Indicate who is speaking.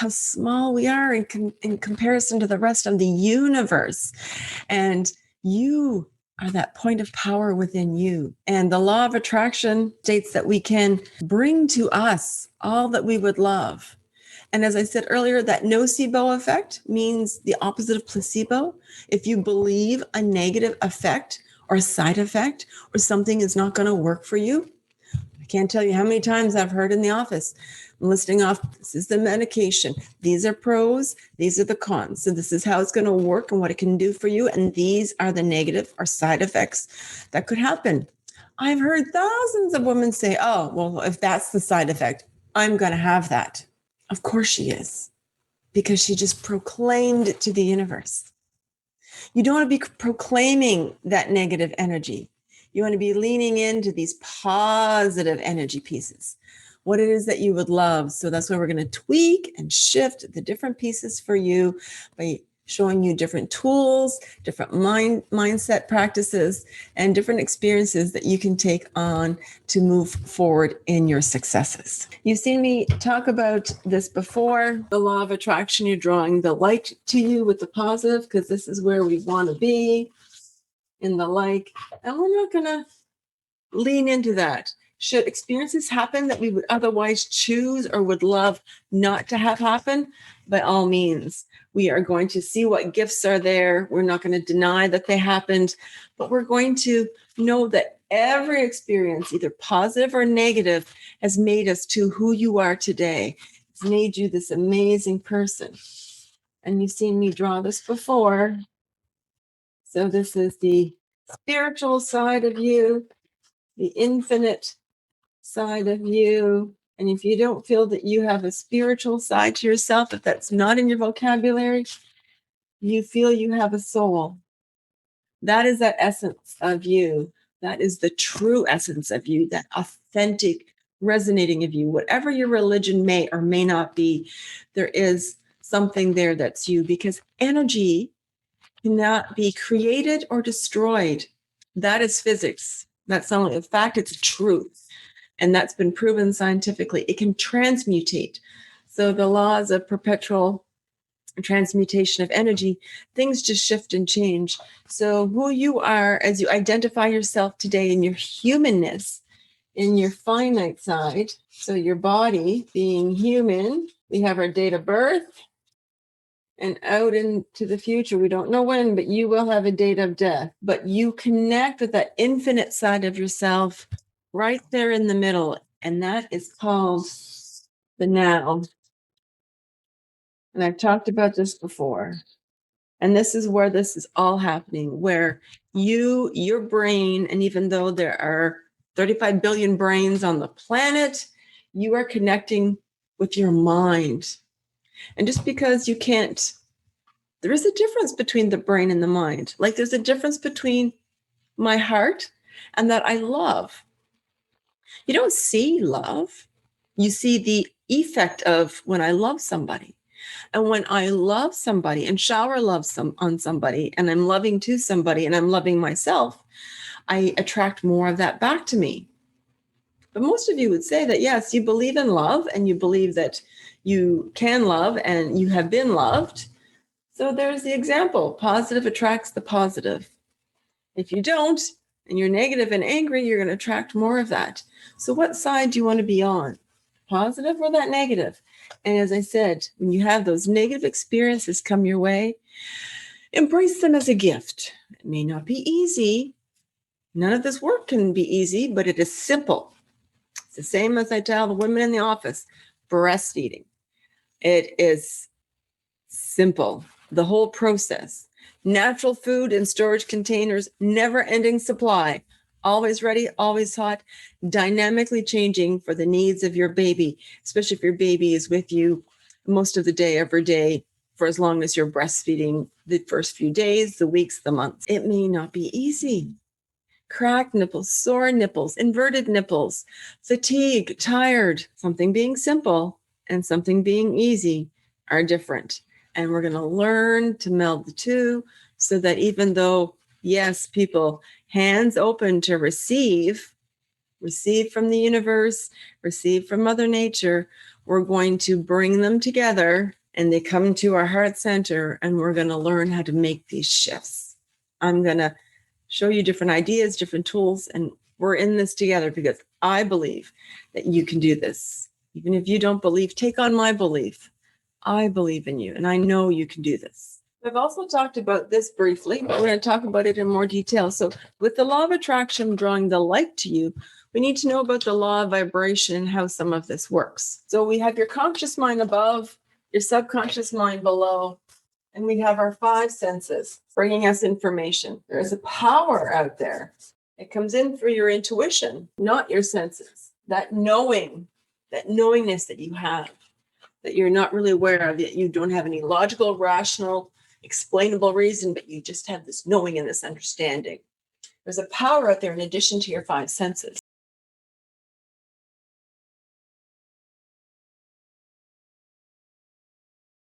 Speaker 1: how small we are in comparison to the rest of the universe. And you are that point of power within you. And the law of attraction states that we can bring to us all that we would love. And as I said earlier, that nocebo effect means the opposite of placebo. If you believe a negative effect or a side effect or something is not going to work for you, I can't tell you how many times I've heard in the office listing off, this is the medication, these are pros, these are the cons. So this is how it's going to work and what it can do for you. And these are the negative or side effects that could happen. I've heard thousands of women say, oh, well, if that's the side effect, I'm going to have that. Of course she is, because she just proclaimed it to the universe. You don't want to be proclaiming that negative energy. You want to be leaning into these positive energy pieces, what it is that you would love. So that's why we're going to tweak and shift the different pieces for you by showing you different tools, different mindset practices, and different experiences that you can take on to move forward in your successes. You've seen me talk about this before, the law of attraction. You're drawing the light to you with the positive, because this is where we want to be in the like. And we're not going to lean into that. Should experiences happen that we would otherwise choose or would love not to have happen, by all means, we are going to see what gifts are there. We're not going to deny that they happened, but we're going to know that every experience, either positive or negative, has made us to who you are today. It's made you this amazing person. And you've seen me draw this before. So this is the spiritual side of you, the infinite side of you. And if you don't feel that you have a spiritual side to yourself, if that's not in your vocabulary, you feel you have a soul. That is that essence of you. That is the true essence of you, that authentic resonating of you. Whatever your religion may or may not be, there is something there that's you, because energy cannot be created or destroyed. That is physics. That's not only a fact, it's a truth. And that's been proven scientifically. It can transmutate. So the laws of perpetual transmutation of energy, things just shift and change. So who you are as you identify yourself today in your humanness, in your finite side, so your body being human, we have our date of birth, and out into the future, we don't know when, but you will have a date of death. But you connect with that infinite side of yourself right there in the middle. And that is called the now. And I've talked about this before. And this is where this is all happening, where your brain, and even though there are 35 billion brains on the planet, you are connecting with your mind. And just because you can't, there is a difference between the brain and the mind. Like there's a difference between my heart and that I love. You don't see love. You see the effect of when I love somebody. And when I love somebody and shower love on somebody, and I'm loving to somebody and I'm loving myself, I attract more of that back to me. But most of you would say that, yes, you believe in love and you believe that you can love and you have been loved. So there's the example. Positive attracts the positive. If you don't, and you're negative and angry, you're going to attract more of that. So what side do you want to be on? Positive or that negative? And as I said, when you have those negative experiences come your way, embrace them as a gift. It may not be easy. None of this work can be easy, but it is simple. It's the same as I tell the women in the office, breastfeeding. It is simple, the whole process. Natural food in storage containers, never-ending supply, always ready, always hot, dynamically changing for the needs of your baby, especially if your baby is with you most of the day, every day, for as long as you're breastfeeding, the first few days, the weeks, the months. It may not be easy. Cracked nipples, sore nipples, inverted nipples, fatigue, tired, something being simple and something being easy are different. And we're going to learn to meld the two so that even though, yes, people, hands open to receive from the universe, receive from Mother Nature, we're going to bring them together and they come to our heart center, and we're going to learn how to make these shifts. I'm going to show you different ideas, different tools, and we're in this together because I believe that you can do this. Even if you don't believe, take on my belief. I believe in you, and I know you can do this. I've also talked about this briefly, but we're going to talk about it in more detail. So with the law of attraction drawing the like to you, we need to know about the law of vibration and how some of this works. So we have your conscious mind above, your subconscious mind below, and we have our five senses bringing us information. There is a power out there. It comes in through your intuition, not your senses. That knowingness that you have, that you're not really aware of, that you don't have any logical, rational, explainable reason, but you just have this knowing and this understanding. There's a power out there in addition to your five senses.